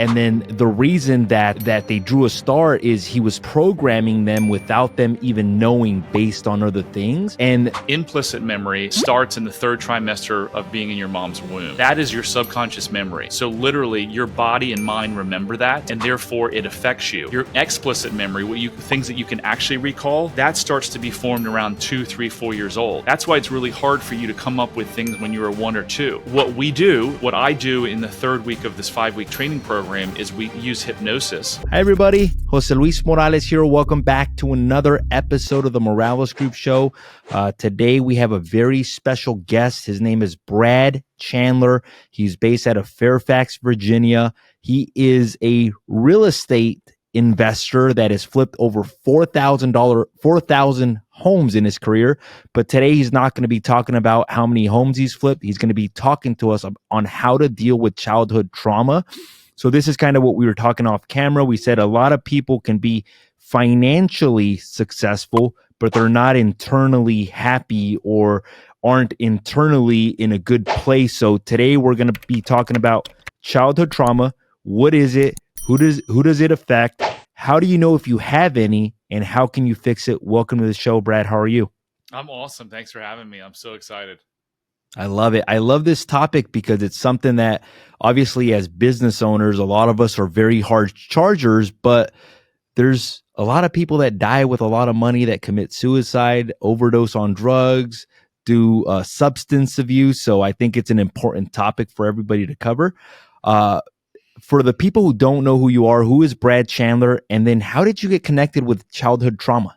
And then the reason that they drew a star is he was programming them without them even knowing, based on other things. And implicit memory starts in the third trimester of being in your mom's womb. That is your subconscious memory. So literally your body and mind remember that, and therefore it affects you. Your explicit memory, things that you can actually recall, that starts to be formed around 2, 3, 4 years old. That's why it's really hard for you to come up with things when you were 1 or 2. What I do in the third week of this 5-week training program is we use hypnosis. Hi everybody, Jose Luis Morales here. Welcome back to another episode of the Morales Group Show. Today we have a very special guest. His name is Brad Chandler. He's based out of Fairfax, Virginia. He is a real estate investor that has flipped over 4,000 homes in his career. But today he's not going to be talking about how many homes he's flipped. He's going to be talking to us on how to deal with childhood trauma. So this is kind of what we were talking off camera. We said a lot of people can be financially successful, but they're not internally happy or aren't internally in a good place. So today we're going to be talking about childhood trauma. What is it? Who does it affect? How do you know if you have any? And how can you fix it? Welcome to the show, Brad. How are you? I'm awesome. Thanks for having me. I'm so excited. I love it. I love this topic because it's something that obviously as business owners, a lot of us are very hard chargers, but there's a lot of people that die with a lot of money that commit suicide, overdose on drugs, do substance abuse. So I think it's an important topic for everybody to cover. For the people who don't know who you are, who is Brad Chandler? And then how did you get connected with childhood trauma?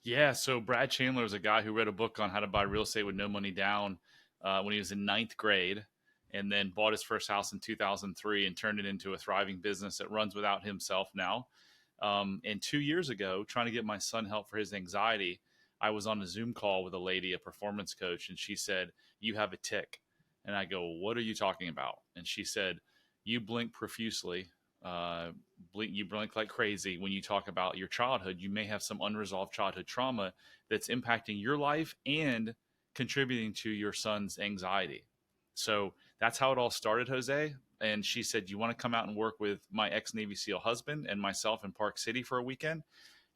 Yeah, so Brad Chandler is a guy who read a book on how to buy real estate with no money down when he was in 9th grade, and then bought his first house in 2003 and turned it into a thriving business that runs without himself now. And 2 years ago, trying to get my son help for his anxiety, I was on a Zoom call with a lady, a performance coach, and she said, "You have a tic." And I go, "What are you talking about?" And she said, "You blink profusely. You blink like crazy when you talk about your childhood. You may have some unresolved childhood trauma that's impacting your life and contributing to your son's anxiety." So that's how it all started, Jose. And she said, "You want to come out and work with my ex-Navy SEAL husband and myself in Park City for a weekend?"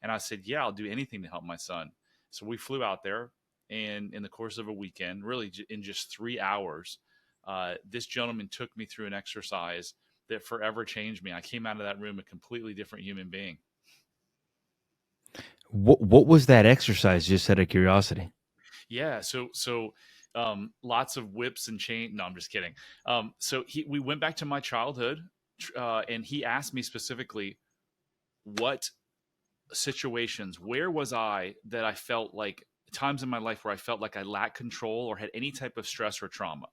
And I said, "Yeah, I'll do anything to help my son." So we flew out there, and in the course of a weekend, really in just 3 hours, this gentleman took me through an exercise that forever changed me. I came out of that room a completely different human being. What was that exercise, just out of curiosity? Yeah. So lots of whips and chain. No, I'm just kidding. We went back to my childhood, and he asked me specifically, what situations, where was I that I felt like times in my life where I felt like I lacked control or had any type of stress or trauma.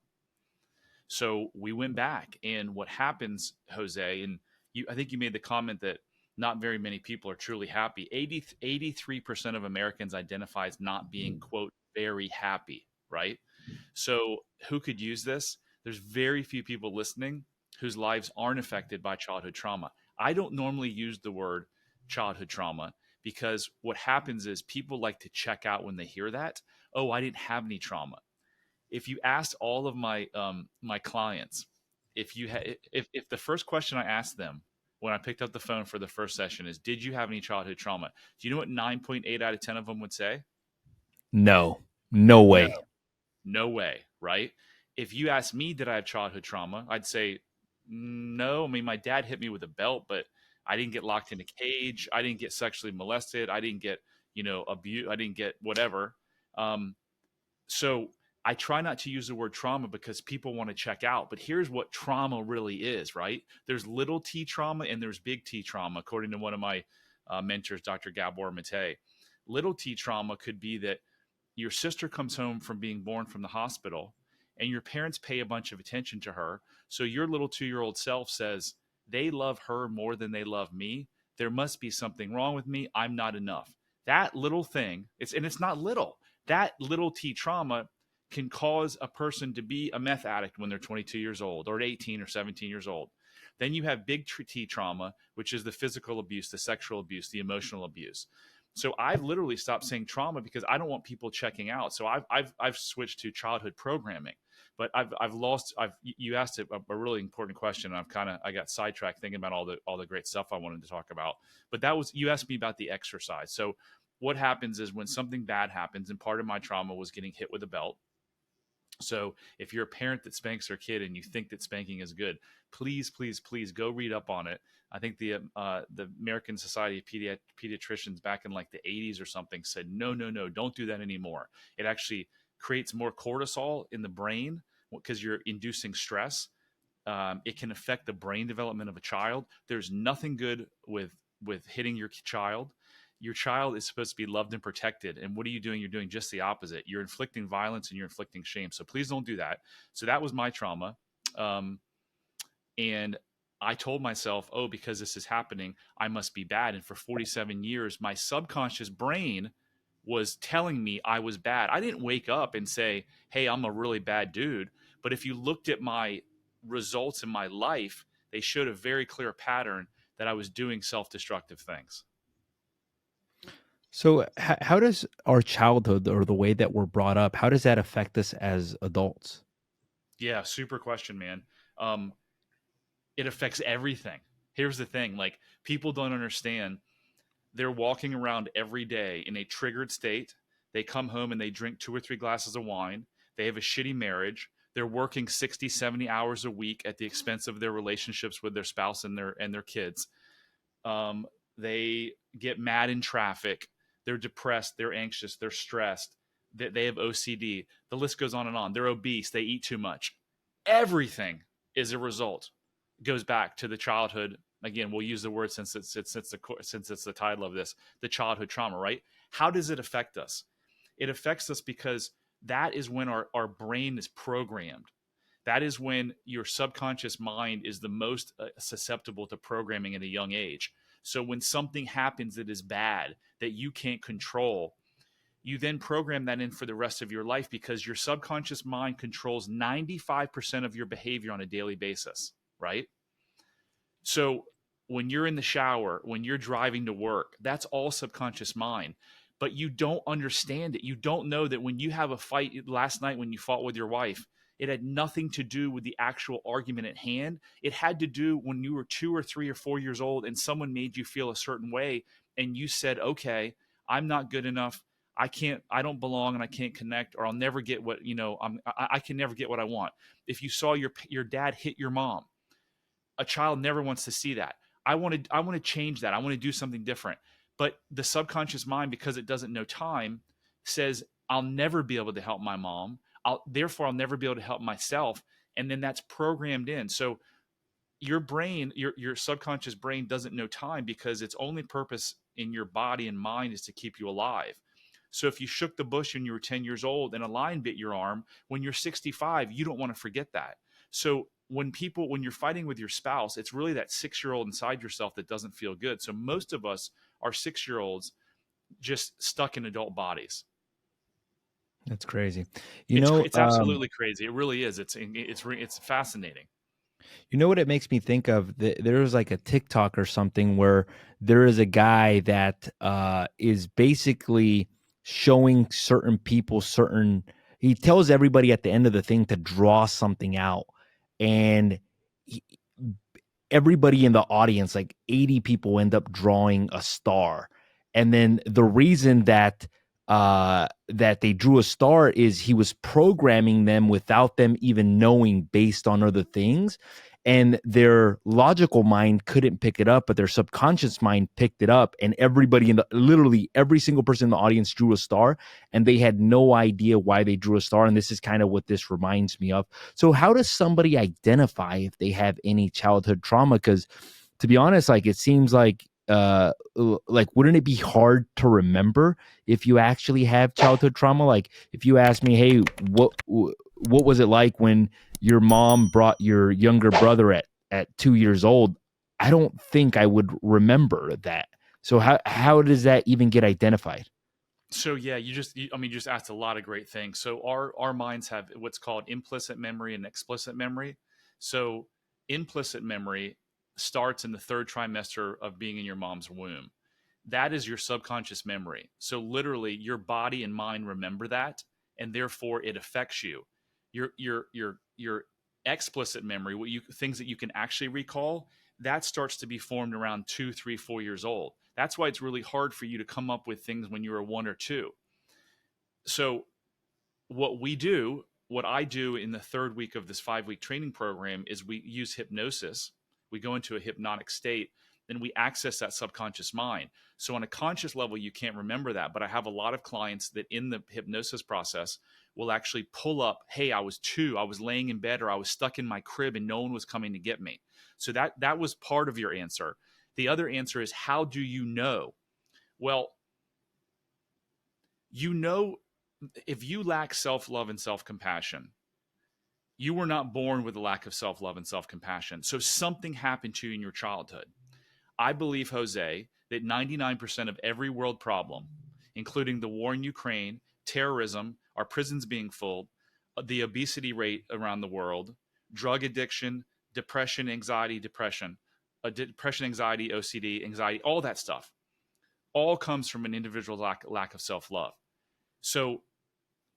So we went back, and what happens, Jose, and I think you made the comment that not very many people are truly happy. 83% of Americans identify as not being, quote, very happy, right? So who could use this? There's very few people listening whose lives aren't affected by childhood trauma. I don't normally use the word childhood trauma because what happens is people like to check out when they hear that. Oh, I didn't have any trauma. If you asked all of my my clients, if the first question I asked them when I picked up the phone for the first session is, "Did you have any childhood trauma?" Do you know what 9.8 out of 10 of them would say? No way. No way, right? If you ask me, did I have childhood trauma? I'd say no. I mean, my dad hit me with a belt, but I didn't get locked in a cage. I didn't get sexually molested. I didn't get, abused. I didn't get whatever. So I try not to use the word trauma because people want to check out. But here's what trauma really is, right? There's little t trauma and there's big T trauma, according to one of my mentors, Dr. Gabor Mate. Little t trauma could be that your sister comes home from being born from the hospital and your parents pay a bunch of attention to her. So your little 2-year-old self says, they love her more than they love me. There must be something wrong with me. I'm not enough. That little thing, it's not little. That little t trauma can cause a person to be a meth addict when they're 22 years old or 18 or 17 years old. Then you have big T trauma, which is the physical abuse, the sexual abuse, the emotional abuse. So I've literally stopped saying trauma because I don't want people checking out. So I've switched to childhood programming. But you asked a really important question, and I got sidetracked thinking about all the great stuff I wanted to talk about. But you asked me about the exercise. So what happens is when something bad happens, and part of my trauma was getting hit with a belt. So if you're a parent that spanks their kid and you think that spanking is good, please, please, please go read up on it. I think the American Society of Pediatricians back in like the 80s or something said, no, no, no, don't do that anymore. It actually creates more cortisol in the brain because you're inducing stress. It can affect the brain development of a child. There's nothing good with hitting your child. Your child is supposed to be loved and protected. And what are you doing? You're doing just the opposite. You're inflicting violence and you're inflicting shame. So please don't do that. So that was my trauma. And I told myself, oh, because this is happening, I must be bad. And for 47 years, my subconscious brain was telling me I was bad. I didn't wake up and say, hey, I'm a really bad dude. But if you looked at my results in my life, they showed a very clear pattern that I was doing self-destructive things. So how does our childhood or the way that we're brought up, how does that affect us as adults? Yeah, super question, man. It affects everything. Here's the thing, like people don't understand. They're walking around every day in a triggered state. They come home and they drink 2 or 3 glasses of wine. They have a shitty marriage. They're working 60, 70 hours a week at the expense of their relationships with their spouse and their kids. They get mad in traffic. They're depressed. They're anxious. They're stressed. They have OCD. The list goes on and on. They're obese. They eat too much. Everything is a result. It goes back to the childhood. Again, we'll use the word since it's the title of this, the childhood trauma, right? How does it affect us? It affects us because that is when our brain is programmed. That is when your subconscious mind is the most susceptible to programming at a young age. So when something happens that is bad, that you can't control, you then program that in for the rest of your life because your subconscious mind controls 95% of your behavior on a daily basis, right? So when you're in the shower, when you're driving to work, that's all subconscious mind. But you don't understand it. You don't know that when you have a fight last night when you fought with your wife, it had nothing to do with the actual argument at hand. It had to do when you were 2 or 3 or 4 years old and someone made you feel a certain way and you said, okay, I'm not good enough. I don't belong and I can't connect, or I'll never get what, I can never get what I want. If you saw your dad hit your mom, a child never wants to see that. I want to change that. I want to do something different. But the subconscious mind, because it doesn't know time, says, I'll never be able to help my mom. Therefore, I'll never be able to help myself. And then that's programmed in. So your brain, your subconscious brain doesn't know time because its only purpose in your body and mind is to keep you alive. So if you shook the bush when you were 10 years old and a lion bit your arm, when you're 65, you don't want to forget that. So when you're fighting with your spouse, it's really that 6-year-old inside yourself that doesn't feel good. So most of us are 6-year-olds just stuck in adult bodies. That's crazy. It's absolutely crazy. It really is. It's fascinating. You know what it makes me think of? There's like a TikTok or something where there is a guy that is basically showing certain people he tells everybody at the end of the thing to draw something out. And everybody in the audience, like 80 people, end up drawing a star. And then the reason that they drew a star is he was programming them without them even knowing based on other things. And their logical mind couldn't pick it up, but their subconscious mind picked it up. And literally every single person in the audience drew a star, and they had no idea why they drew a star. And this is kind of what this reminds me of. So how does somebody identify if they have any childhood trauma? Because to be honest, like it seems like wouldn't it be hard to remember if you actually have childhood trauma? Like if you ask me, hey, what was it like when your mom brought your younger brother at 2 years old? I don't think I would remember that. So how does that even get identified? So yeah, you just asked a lot of great things. So our minds have what's called implicit memory and explicit memory. So implicit memory starts in the 3rd trimester of being in your mom's womb. That is your subconscious memory. So literally your body and mind remember that, and therefore it affects you. your explicit memory, things that you can actually recall, that starts to be formed around 2, 3, 4 years old. That's why it's really hard for you to come up with things when you were 1 or 2. So what I do in the third week of this 5-week training program is we use hypnosis. We go into a hypnotic state, then we access that subconscious mind. So on a conscious level, you can't remember that. But I have a lot of clients that in the hypnosis process will actually pull up, hey, I was laying in bed, or I was stuck in my crib and no one was coming to get me. So that was part of your answer. The other answer is, how do you know? Well, you know, if you lack self-love and self-compassion, you were not born with a lack of self-love and self-compassion. So something happened to you in your childhood. I believe, Jose, that 99% of every world problem, including the war in Ukraine, terrorism, our prisons being full, the obesity rate around the world, drug addiction, depression, anxiety, OCD, anxiety, all that stuff, all comes from an individual lack of self-love. So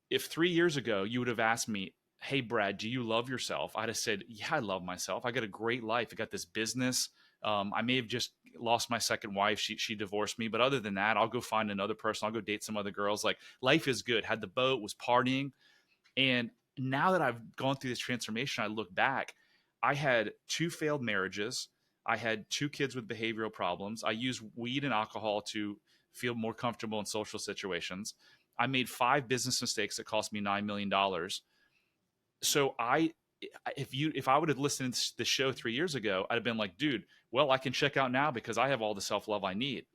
if 3 years ago you would have asked me, hey, Brad, do you love yourself? I'd have said, yeah, I love myself. I got a great life. I got this business. I may have just lost my second wife. She divorced me. But other than that, I'll go find another person. I'll go date some other girls. Like, life is good. Had the boat, was partying. And now that I've gone through this transformation, I look back. I had 2 failed marriages. I had 2 kids with behavioral problems. I used weed and alcohol to feel more comfortable in social situations. I made 5 business mistakes that cost me $9 million. So if I would have listened to the show 3 years ago, I'd have been like, dude, well, I can check out now because I have all the self-love I need.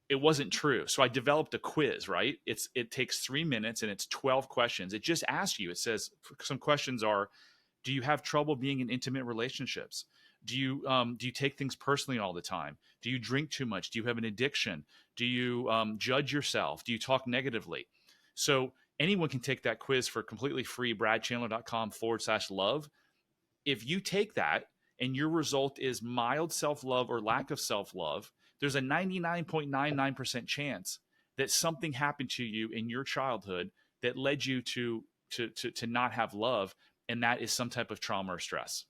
It wasn't true. So I developed a quiz, right? It takes 3 minutes and it's 12 questions. It just asks you, it says, some questions are, do you have trouble being in intimate relationships? Do you take things personally all the time? Do you drink too much? Do you have an addiction? Do you judge yourself? Do you talk negatively? So anyone can take that quiz for completely free, bradchandler.com/love. If you take that and your result is mild self-love or lack of self-love, there's a 99.99% chance that something happened to you in your childhood that led you to not have love, and that is some type of trauma or stress.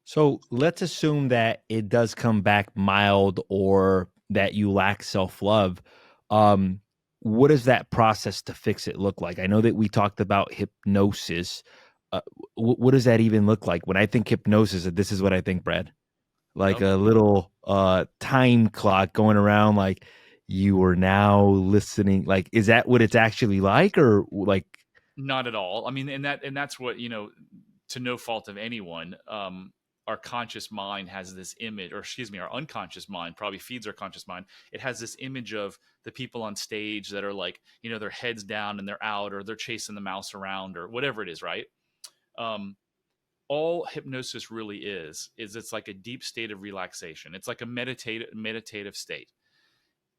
So let's assume that it does come back mild or that you lack self-love. What does that process to fix it look like? I know that we talked about hypnosis. What does that even look like? When I think hypnosis, this is what I think, Brad. Like Okay. a little time clock going around, like you are now listening. Like, is that what it's actually like, or like? Not at all. I mean, and that's what, to no fault of anyone, our conscious mind has this image, or excuse me, our unconscious mind probably feeds our conscious mind. It has this image of the people on stage that are like, their heads down and they're out, or they're chasing the mouse around, or whatever it is, right? All hypnosis really is it's like a deep state of relaxation. It's like a meditative state.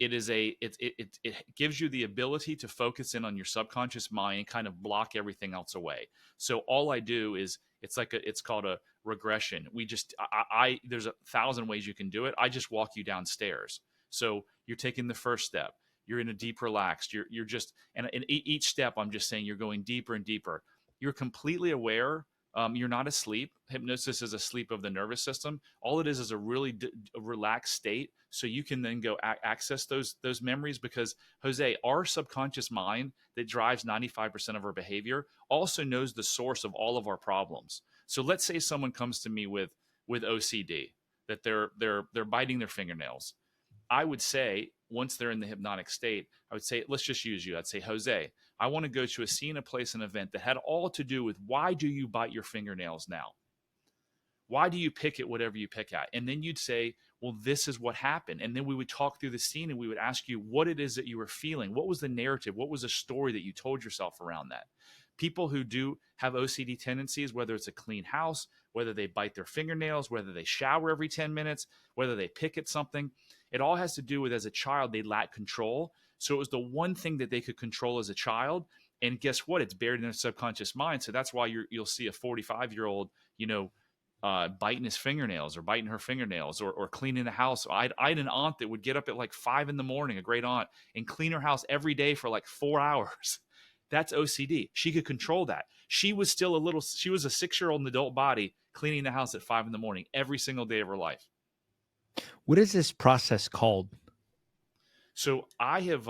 It gives you the ability to focus in on your subconscious mind and kind of block everything else away. So all I do is, it's called a regression. There's 1,000 ways you can do it. I just walk you downstairs. So you're taking the first step. You're in a deep relaxed. You're just, and in each step, I'm just saying you're going deeper and deeper. You're completely aware. You're not asleep. Hypnosis is a sleep of the nervous system. All it is a really relaxed state, so you can then go access those memories. Because, Jose, our subconscious mind that drives 95% of our behavior also knows the source of all of our problems. So let's say someone comes to me with OCD, that they're biting their fingernails. I would say, once they're in the hypnotic state, I would say, let's just use you. I'd say, Jose, I want to go to a scene, a place, an event that had all to do with, why do you bite your fingernails now? Why do you pick at whatever you pick at? And then you'd say, well, this is what happened. And then we would talk through the scene and we would ask you what it is that you were feeling. What was the narrative? What was the story that you told yourself around that? People who do have OCD tendencies, whether it's a clean house, whether they bite their fingernails, whether they shower every 10 minutes, whether they pick at something, it all has to do with, as a child, they lack control. So it was the one thing that they could control as a child. And guess what? It's buried in their subconscious mind. So that's why you'll see a 45-year-old, biting his fingernails or biting her fingernails, or cleaning the house. I had an aunt that would get up at like 5 a.m, a great aunt, and clean her house every day for like 4 hours. That's OCD. She could control that. She was a 6-year-old in the adult body cleaning the house at 5 in the morning every single day of her life. What is this process called? So I have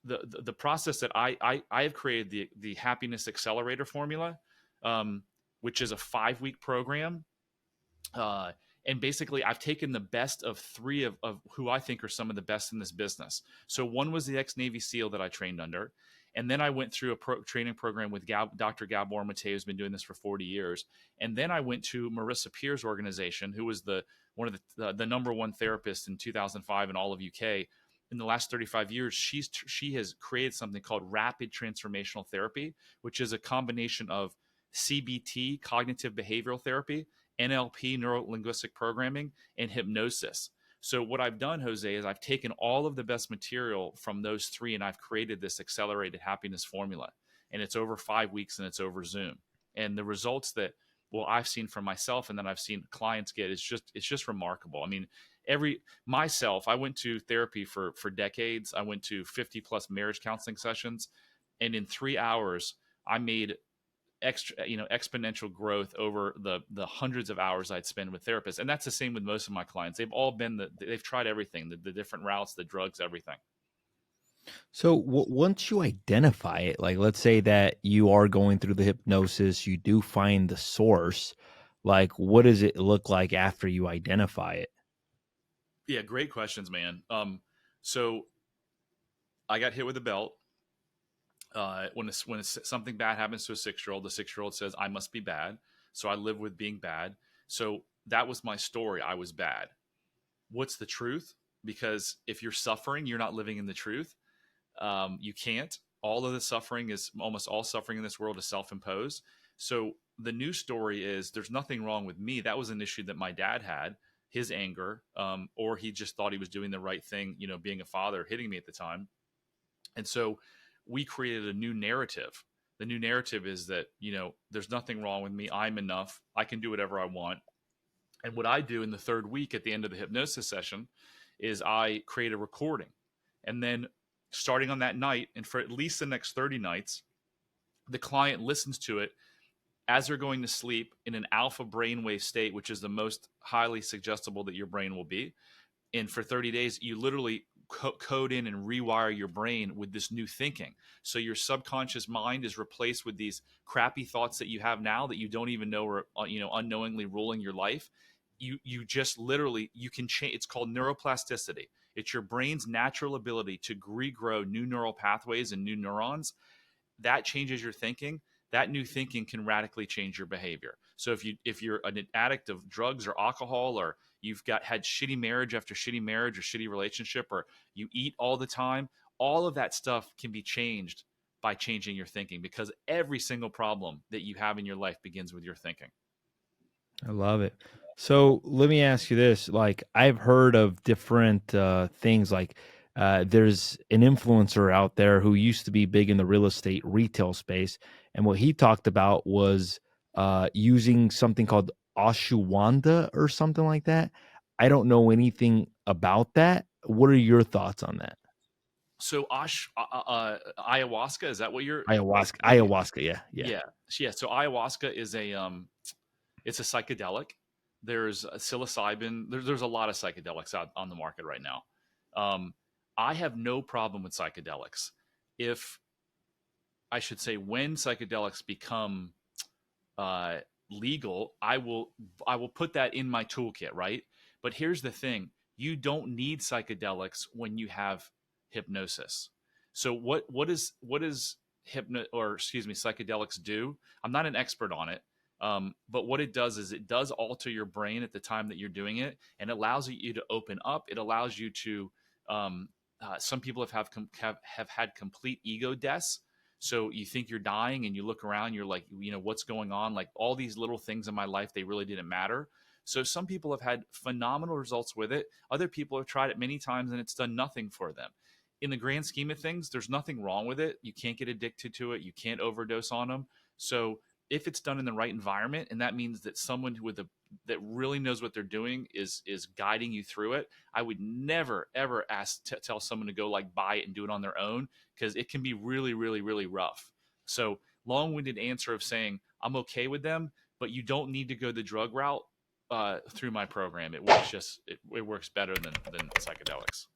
the process that I have created, the happiness accelerator formula, which is a 5-week program. Uh, and basically, I've taken the best of three of who I think are some of the best in this business. So one was the ex-Navy SEAL that I trained under. And then I went through a training program with Dr. Gabor Mate, who's been doing this for 40 years. And then I went to Marissa Peer's organization, who was one of the number one therapist in 2005 in all of UK. In the last 35 years, she has created something called rapid transformational therapy, which is a combination of CBT, cognitive behavioral therapy, NLP, neuro linguistic programming, and hypnosis. So what I've done, Jose, is I've taken all of the best material from those three and I've created this accelerated happiness formula. And it's over 5 weeks and it's over Zoom. And the results that I've seen from myself and then I've seen clients get it's just remarkable. I mean, I went to therapy for decades. I went to 50 plus marriage counseling sessions, and in 3 hours I made exponential growth over the hundreds of hours I'd spend with therapists. And that's the same with most of my clients. They've all been they've tried everything, the different routes, the drugs, everything. So once you identify it, like let's say that you are going through the hypnosis, you do find the source, like what does it look like after you identify it? Yeah, great questions, man. So I got hit with a belt. When something bad happens to a 6-year-old, the 6-year-old says, I must be bad. So I live with being bad. So that was my story. I was bad. What's the truth? Because if you're suffering, you're not living in the truth. You can't. All of the suffering almost all suffering in this world is self-imposed. So the new story is there's nothing wrong with me. That was an issue that my dad had, his anger, or he just thought he was doing the right thing, being a father, hitting me at the time. And so we created a new narrative. The new narrative is that, there's nothing wrong with me. I'm enough. I can do whatever I want. And what I do in the third week at the end of the hypnosis session is I create a recording. And then starting on that night, and for at least the next 30 nights, the client listens to it as they're going to sleep in an alpha brainwave state, which is the most highly suggestible that your brain will be. And for 30 days, you literally code in and rewire your brain with this new thinking. So your subconscious mind is replaced with these crappy thoughts that you have now that you don't even know are, unknowingly ruling your life. You just literally, you can change. It's called neuroplasticity. It's your brain's natural ability to regrow new neural pathways and new neurons. That changes your thinking. That new thinking can radically change your behavior. So if you're an addict of drugs or alcohol, or you've had shitty marriage after shitty marriage or shitty relationship, or you eat all the time, all of that stuff can be changed by changing your thinking, because every single problem that you have in your life begins with your thinking. I love it. So let me ask you this. Like I've heard of different things like there's an influencer out there who used to be big in the real estate retail space. And what he talked about was using something called ashwagandha or something like that. I don't know anything about that. What are your thoughts on that? So ayahuasca, is that what you're Ayahuasca. maybe? Ayahuasca. Yeah. Yeah. Yeah. So ayahuasca is it's a psychedelic. There's a psilocybin. There's a lot of psychedelics out on the market right now. I have no problem with psychedelics. If I should say, when psychedelics become legal, I will put that in my toolkit, right? But here's the thing: you don't need psychedelics when you have hypnosis. So what is psychedelics do? I'm not an expert on it. But what it does is it does alter your brain at the time that you're doing it, and it allows you to open up. It allows you to. Some people have had complete ego deaths. So you think you're dying, and you look around, you're like, what's going on? Like all these little things in my life, they really didn't matter. So some people have had phenomenal results with it. Other people have tried it many times, and it's done nothing for them. In the grand scheme of things, there's nothing wrong with it. You can't get addicted to it. You can't overdose on them. So if it's done in the right environment, and that means that someone that really knows what they're doing is guiding you through it, I would never ever tell someone to go like buy it and do it on their own, because it can be really really really rough. So long-winded answer of saying I'm okay with them, but you don't need to go the drug route through my program. It works better than psychedelics.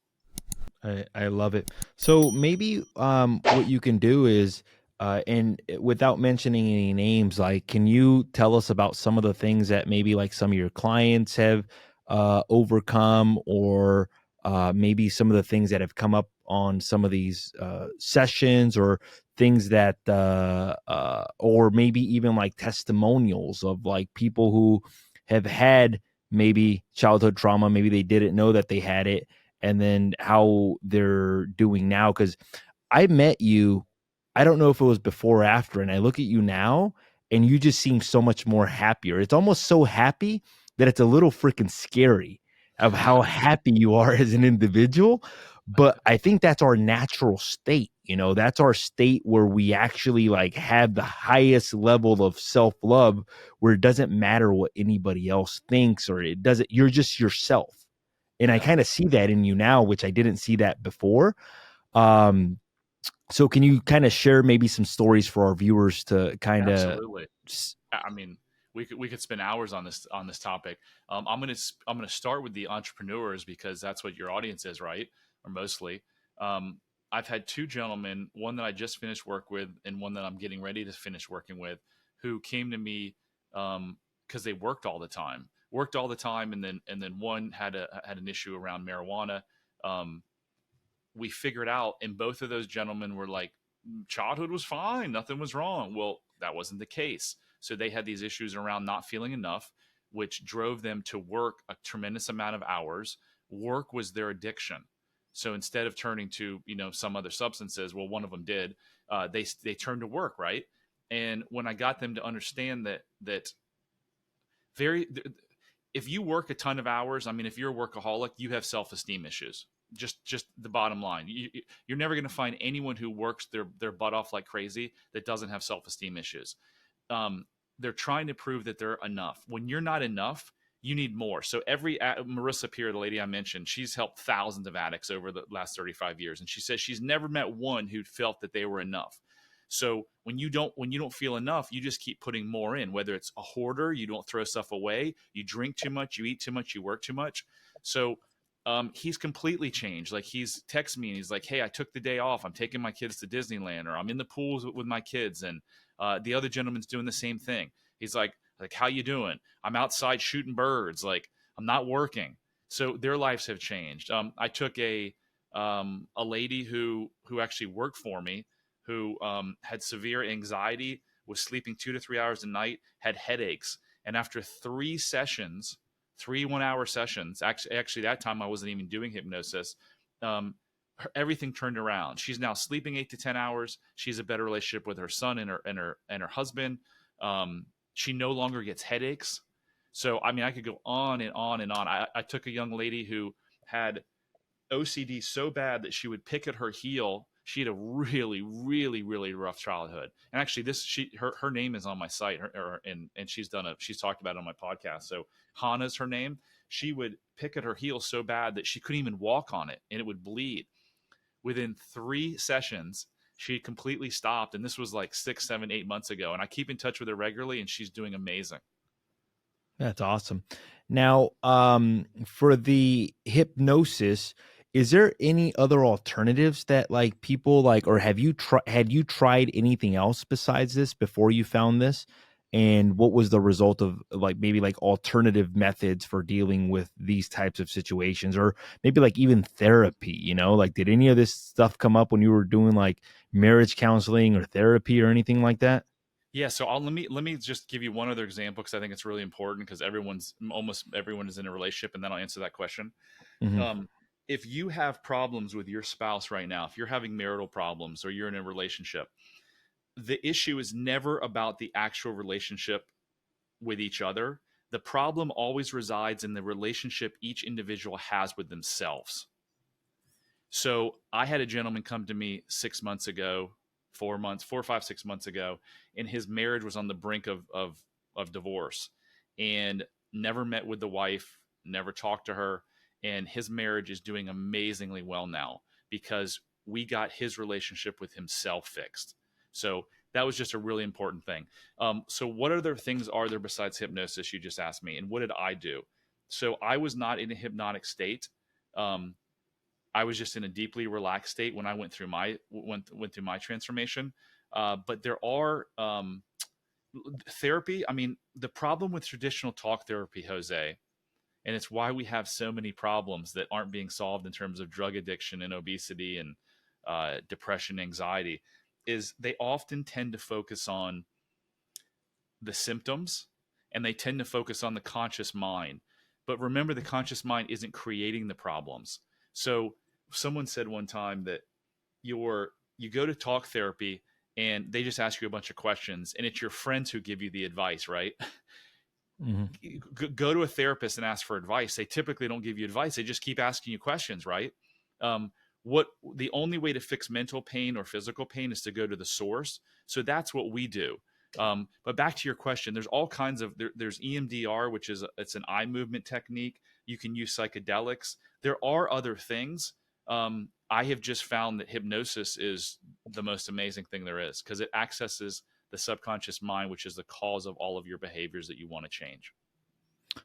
I love it. So maybe what you can do is, and without mentioning any names, like, can you tell us about some of the things that maybe like some of your clients have overcome, or maybe some of the things that have come up on some of these sessions, or things that, or maybe even like testimonials of like people who have had maybe childhood trauma, maybe they didn't know that they had it, and then how they're doing now. Because I met you, I don't know if it was before or after, and I look at you now and you just seem so much more happier. It's almost so happy that it's a little freaking scary of how happy you are as an individual. But I think that's our natural state. That's our state where we actually like have the highest level of self-love, where it doesn't matter what anybody else thinks, or it doesn't, you're just yourself. And I Yeah, kind of see that in you now, which I didn't see that before. Um, so can you kind of share maybe some stories for our viewers to kind of, absolutely. I mean, we could spend hours on this topic. I'm gonna start with the entrepreneurs, because that's what your audience is, right? Or mostly. Um, I've had two gentlemen, one that I just finished work with, and one that I'm getting ready to finish working with, who came to me because they worked all the time, and then one had an issue around marijuana. Um, we figured out, and both of those gentlemen were like, childhood was fine, nothing was wrong. Well, that wasn't the case. So they had these issues around not feeling enough, which drove them to work a tremendous amount of hours. Work was their addiction. So instead of turning to some other substances, well, one of them did. They turned to work, right? And when I got them to understand that very if you work a ton of hours, I mean, if you're a workaholic, you have self-esteem issues. Just the bottom line. You're never going to find anyone who works their butt off like crazy that doesn't have self-esteem issues. They're trying to prove that they're enough. When you're not enough, you need more. So Marissa Peer, the lady I mentioned, she's helped thousands of addicts over the last 35 years, and she says she's never met one who felt that they were enough. So when you don't feel enough, you just keep putting more in. Whether it's a hoarder, you don't throw stuff away, you drink too much, you eat too much, you work too much. So he's completely changed. Like, he's texted me and he's like, "Hey, I took the day off. I'm taking my kids to Disneyland, or I'm in the pools with my kids." And the other gentleman's doing the same thing. He's like, "How you doing? I'm outside shooting birds. Like, I'm not working." So their lives have changed. I took a lady who actually worked for me, who had severe anxiety, was sleeping 2 to 3 hours a night, had headaches, and after 3 sessions, 3 1-hour sessions, actually that time I wasn't even doing hypnosis. Everything turned around. She's now sleeping 8 to 10 hours. She has a better relationship with her son and her husband. She no longer gets headaches. So I mean, I could go on and on and on. I took a young lady who had OCD so bad that she would pick at her heel. She had a really, really, really rough childhood. And actually, her name is on my site, and she's talked about it on my podcast. So Hannah's her name. She would pick at her heel so bad that she couldn't even walk on it, and it would bleed. Within 3 sessions, she completely stopped, and this was like 6, 7, 8 months ago. And I keep in touch with her regularly, and she's doing amazing. that's awesome. Now, for the hypnosis, is there any other alternatives that like people like, or had you tried anything else besides this before you found this? And what was the result of like maybe like alternative methods for dealing with these types of situations, or maybe like even therapy, like did any of this stuff come up when you were doing like marriage counseling or therapy or anything like that? Yeah, so let me just give you one other example, because I think it's really important, because almost everyone is in a relationship, and then I'll answer that question. Hmm. Um, if you have problems with your spouse right now, if you're having marital problems or you're in a relationship, the issue is never about the actual relationship with each other. The problem always resides in the relationship each individual has with themselves. So I had a gentleman come to me 6 months ago. 4 or 5, 6 months ago, and his marriage was on the brink of divorce, and never met with the wife, never talked to her, and his marriage is doing amazingly well now because we got his relationship with himself fixed. So that was just a really important thing. So what other things are there besides hypnosis? You just asked me, and what did I do? So I was not in a hypnotic state. Um, I was just in a deeply relaxed state when I went through my transformation. But there are therapy. I mean, the problem with traditional talk therapy, Jose, and it's why we have so many problems that aren't being solved in terms of drug addiction and obesity and depression, anxiety, is they often tend to focus on the symptoms, and they tend to focus on the conscious mind. But remember, the conscious mind isn't creating the problems. So someone said one time that you go to talk therapy and they just ask you a bunch of questions, and it's your friends who give you the advice, right? Go to a therapist and ask for advice. They typically don't give you advice. They just keep asking you questions, right? What the only way to fix mental pain or physical pain is to go to the source. So that's what we do. But back to your question, there's all kinds of there's EMDR, which is it's an eye movement technique. You can use psychedelics. There are other things. I have just found that hypnosis is the most amazing thing there is because it accesses the subconscious mind, which is the cause of all of your behaviors that you want to change.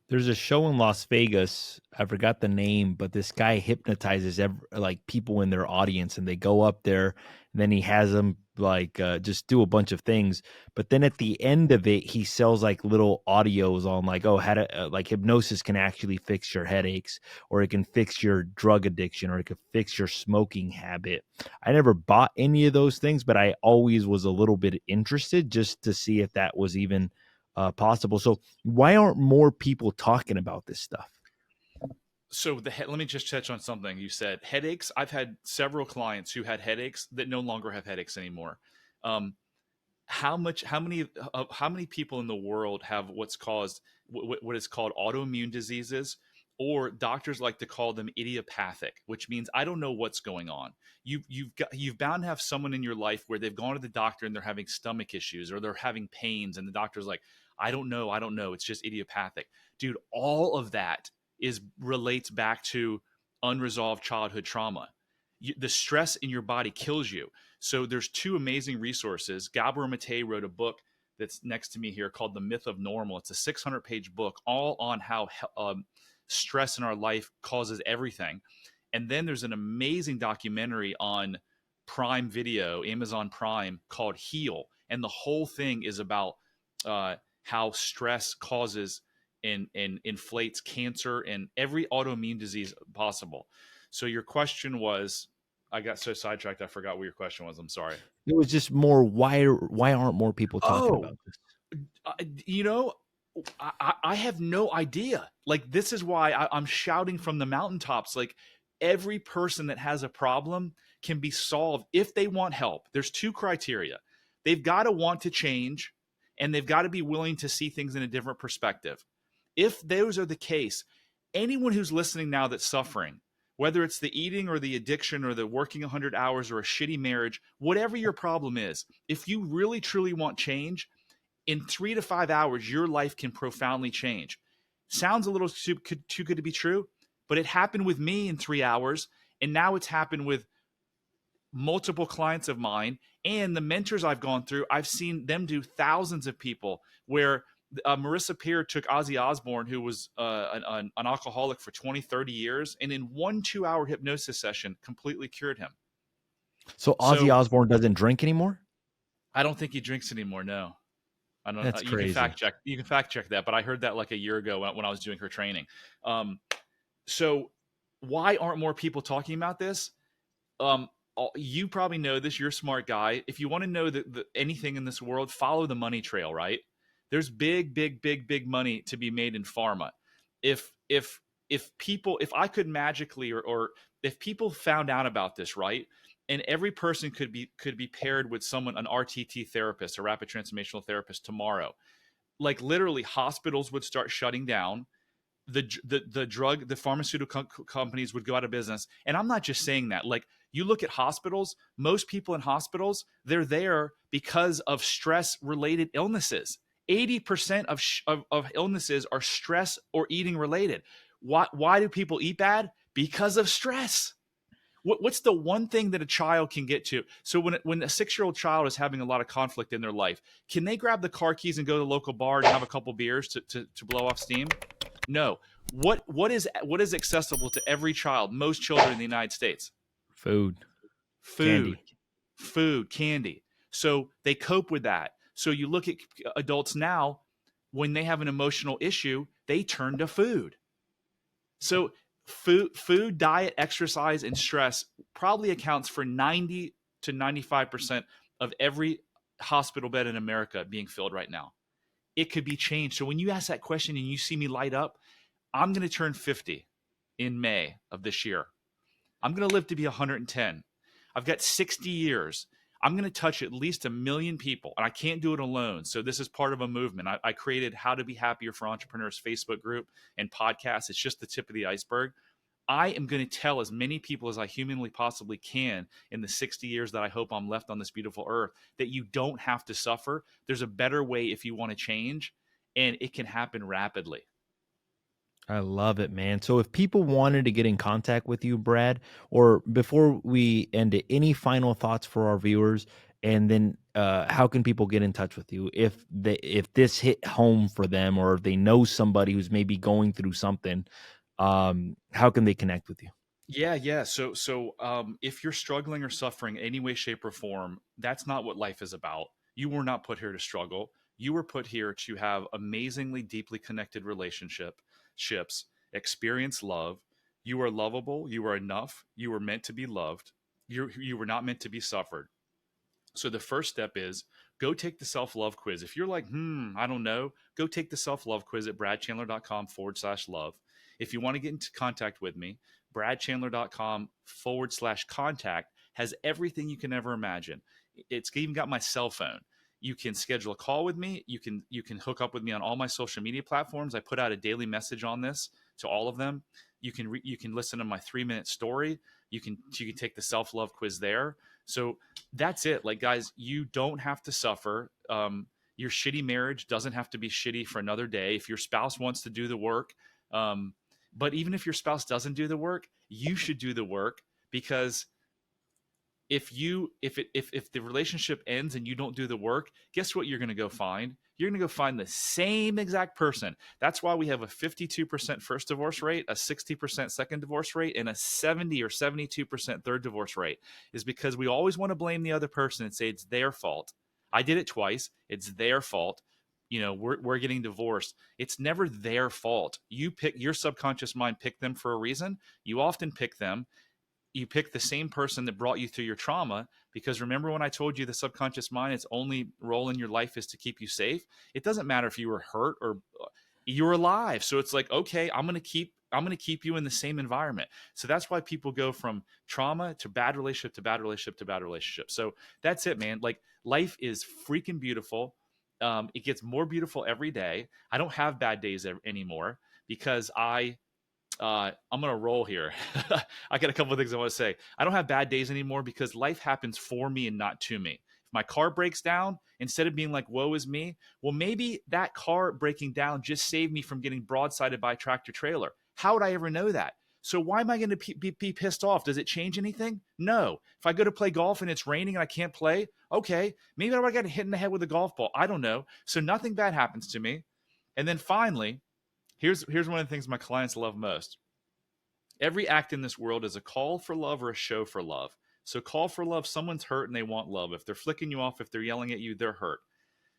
There's a show in Las Vegas. I forgot the name, but this guy hypnotizes like people in their audience, and they go up there, and then he has them like just do a bunch of things. But then at the end of it, he sells like little audios on like, oh, how to like hypnosis can actually fix your headaches, or it can fix your drug addiction, or it can fix your smoking habit. I never bought any of those things, but I always was a little bit interested just to see if that was even possible. So why aren't more people talking about this stuff? So let me just touch on something you said. Headaches. I've had several clients who had headaches that no longer have headaches anymore. Um, how many people in the world have what is called autoimmune diseases, or doctors like to call them idiopathic, which means I don't know what's going on. You've bound to have someone in your life where they've gone to the doctor and they're having stomach issues or they're having pains, and the doctor's like, I don't know, it's just idiopathic. Dude, all of that is relates back to unresolved childhood trauma. The stress in your body kills you. So there's two amazing resources. Gabor Mate wrote a book that's next to me here called The Myth of Normal. It's a 600-page book all on how stress in our life causes everything. And then there's an amazing documentary on Prime Video, Amazon Prime, called Heal. And the whole thing is about how stress causes and inflates cancer and every autoimmune disease possible. So your question was, I got so sidetracked, I forgot what your question was. I'm sorry. It was just more why aren't more people talking about this? You know, I have no idea. Like, this is why I'm shouting from the mountaintops. Like, every person that has a problem can be solved if they want help. There's two criteria. They've got to want to change, and they've got to be willing to see things in a different perspective. If those are the case, anyone who's listening now that's suffering, whether it's the eating or the addiction or the working 100 hours or a shitty marriage, whatever your problem is, if you really truly want change, in 3 to 5 hours, your life can profoundly change. Sounds a little too good to be true, but it happened with me in 3 hours, and now it's happened with multiple clients of mine and the mentors I've gone through. I've seen them do thousands of people where Marissa Peer took Ozzy Osbourne, who was an alcoholic for 20, 30 years, and in 1 2-hour hypnosis session, completely cured him. So Ozzy Osbourne doesn't drink anymore? I don't think he drinks anymore, no. I don't. That's crazy. You can fact check that, but I heard that like a year ago when I was doing her training. So why aren't more people talking about this? You probably know this. You're a smart guy. If you want to know anything in this world, follow the money trail, right? There's big money to be made in pharma. If I could magically, or if people found out about this, right? And every person could be paired with someone, an RTT therapist, a rapid transformational therapist tomorrow. Like, literally, hospitals would start shutting down. The pharmaceutical companies would go out of business. And I'm not just saying that. Like, You look at hospitals, most people in hospitals, they're there because of stress related illnesses. 80% of illnesses are stress or eating related. Why do people eat bad? Because of stress. What's the one thing that a child can get to? So when a 6-year-old child is having a lot of conflict in their life, can they grab the car keys and go to the local bar and have a couple beers to blow off steam? No. What is accessible to every child, most children in the United States? Food, Food, candy. food, candy. So they cope with that. So you look at adults now, when they have an emotional issue, they turn to food. So food, diet, exercise, and stress probably accounts for 90 to 95% of every hospital bed in America being filled right now. It could be changed. So when you ask that question and you see me light up, I'm going to turn 50 in May of this year. I'm going to live to be 110. I've got 60 years. I'm going to touch at least 1 million people, and I can't do it alone. So this is part of a movement. I created How to Be Happier for Entrepreneurs Facebook group and podcast. It's just the tip of the iceberg. I am going to tell as many people as I humanly possibly can in the 60 years that I hope I'm left on this beautiful earth that you don't have to suffer. There's a better way if you want to change, and it can happen rapidly. I love it, man. So if people wanted to get in contact with you, Brad, or before we end it, any final thoughts for our viewers? And then how can people get in touch with you if this hit home for them, or if they know somebody who's maybe going through something? How can they connect with you? Yeah. So if you're struggling or suffering any way, shape, or form, that's not what life is about. You were not put here to struggle. You were put here to have amazingly deeply connected relationships, experience love. You are lovable. You are enough. You were meant to be loved. You were not meant to be suffered. So the first step is go take the self-love quiz. If you're like, I don't know, go take the self-love quiz at bradchandler.com/love. If you want to get into contact with me, bradchandler.com/contact has everything you can ever imagine. It's even got my cell phone. You can schedule a call with me. You can hook up with me on all my social media platforms. I put out a daily message on this to all of them. You can listen to my 3-minute story. You can take the self-love quiz there. So that's it. Like, guys, you don't have to suffer. Your shitty marriage doesn't have to be shitty for another day. If your spouse wants to do the work, but even if your spouse doesn't do the work, you should do the work, because if the relationship ends and you don't do the work, guess what you're going to go find? You're going to go find the same exact person. That's why we have a 52% first divorce rate, a 60% second divorce rate, and a 70 or 72% third divorce rate, is because we always want to blame the other person and say it's their fault. I did it twice. It's their fault. We're getting divorced. It's never their fault. Your subconscious mind picked them for a reason. You often pick them. You pick the same person that brought you through your trauma, because remember when I told you the subconscious mind, its only role in your life is to keep you safe. It doesn't matter if you were hurt or you're alive. So it's like, okay, I'm going to keep you in the same environment. So that's why people go from trauma to bad relationship to bad relationship to bad relationship. So that's it, man. Like, life is freaking beautiful. It gets more beautiful every day. I don't have bad days anymore because I'm gonna roll here. I got a couple of things I want to say. I don't have bad days anymore because life happens for me and not to me. If my car breaks down, instead of being like, woe is me, well, maybe that car breaking down just saved me from getting broadsided by a tractor trailer. How would I ever know that? So why am I going to be pissed off? Does it change anything? No. If I go to play golf and it's raining and I can't play, okay, maybe I got hit in the head with a golf ball. I don't know. So nothing bad happens to me. And then finally, here's one of the things my clients love most. Every act in this world is a call for love or a show for love. So call for love, someone's hurt and they want love. If they're flicking you off, if they're yelling at you, they're hurt.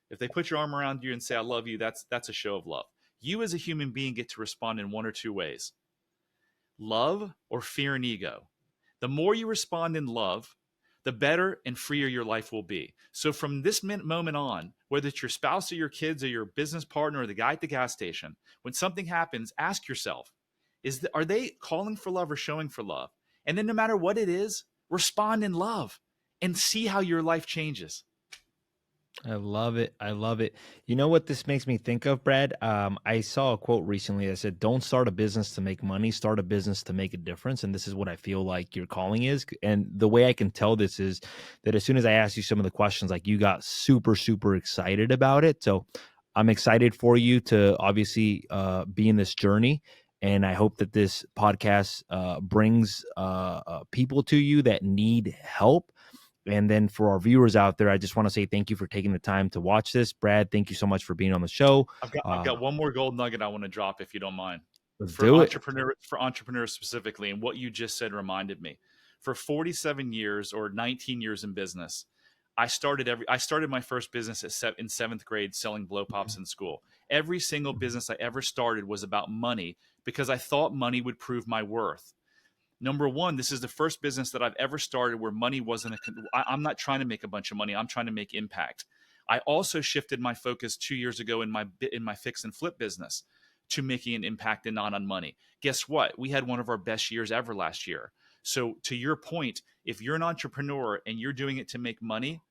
If they put your arm around you and say, I love you, that's a show of love. You as a human being get to respond in one or two ways: love or fear and ego. The more you respond in love, the better and freer your life will be. So from this moment on, whether it's your spouse or your kids or your business partner or the guy at the gas station, when something happens, ask yourself, are they calling for love or showing for love? And then no matter what it is, respond in love and see how your life changes. I love it. I love it. You know what this makes me think of, Brad? I saw a quote recently that said, "Don't start a business to make money. Start a business to make a difference." And this is what I feel like your calling is. And the way I can tell this is that as soon as I asked you some of the questions, like you got super, super excited about it. So I'm excited for you to obviously be in this journey. And I hope that this podcast brings people to you that need help. And then for our viewers out there, I just want to say thank you for taking the time to watch this. Brad, thank you so much for being on the show. I've got one more gold nugget I want to drop if you don't mind. Let's do it. For entrepreneurs specifically, and what you just said reminded me. For 47 years or 19 years in business, I started my first business in 7th grade selling blow pops in school. Every single business I ever started was about money because I thought money would prove my worth. Number one, this is the first business that I've ever started where money wasn't I'm not trying to make a bunch of money. I'm trying to make impact. I also shifted my focus 2 years ago in my fix and flip business to making an impact and not on money. Guess what? We had one of our best years ever last year. So to your point, if you're an entrepreneur and you're doing it to make money,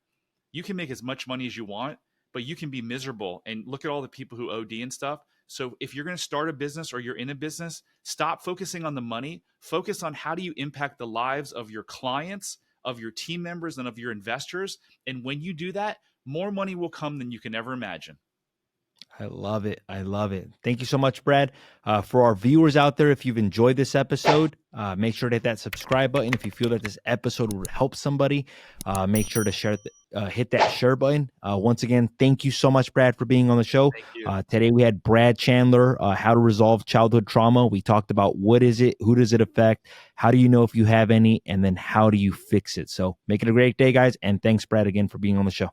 you can make as much money as you want, but you can be miserable. And look at all the people who OD and stuff. So if you're going to start a business or you're in a business, stop focusing on the money. Focus on how do you impact the lives of your clients, of your team members, and of your investors. And when you do that, more money will come than you can ever imagine. I love it. I love it. Thank you so much, Brad. For our viewers out there, if you've enjoyed this episode, make sure to hit that subscribe button. If you feel that this episode would help somebody, make sure to hit that share button. Once again, thank you so much, Brad, for being on the show. Thank you. Today we had Brad Chandler, how to resolve childhood trauma. We talked about what is it, who does it affect, how do you know if you have any, and then how do you fix it. So make it a great day, guys. And thanks, Brad, again for being on the show.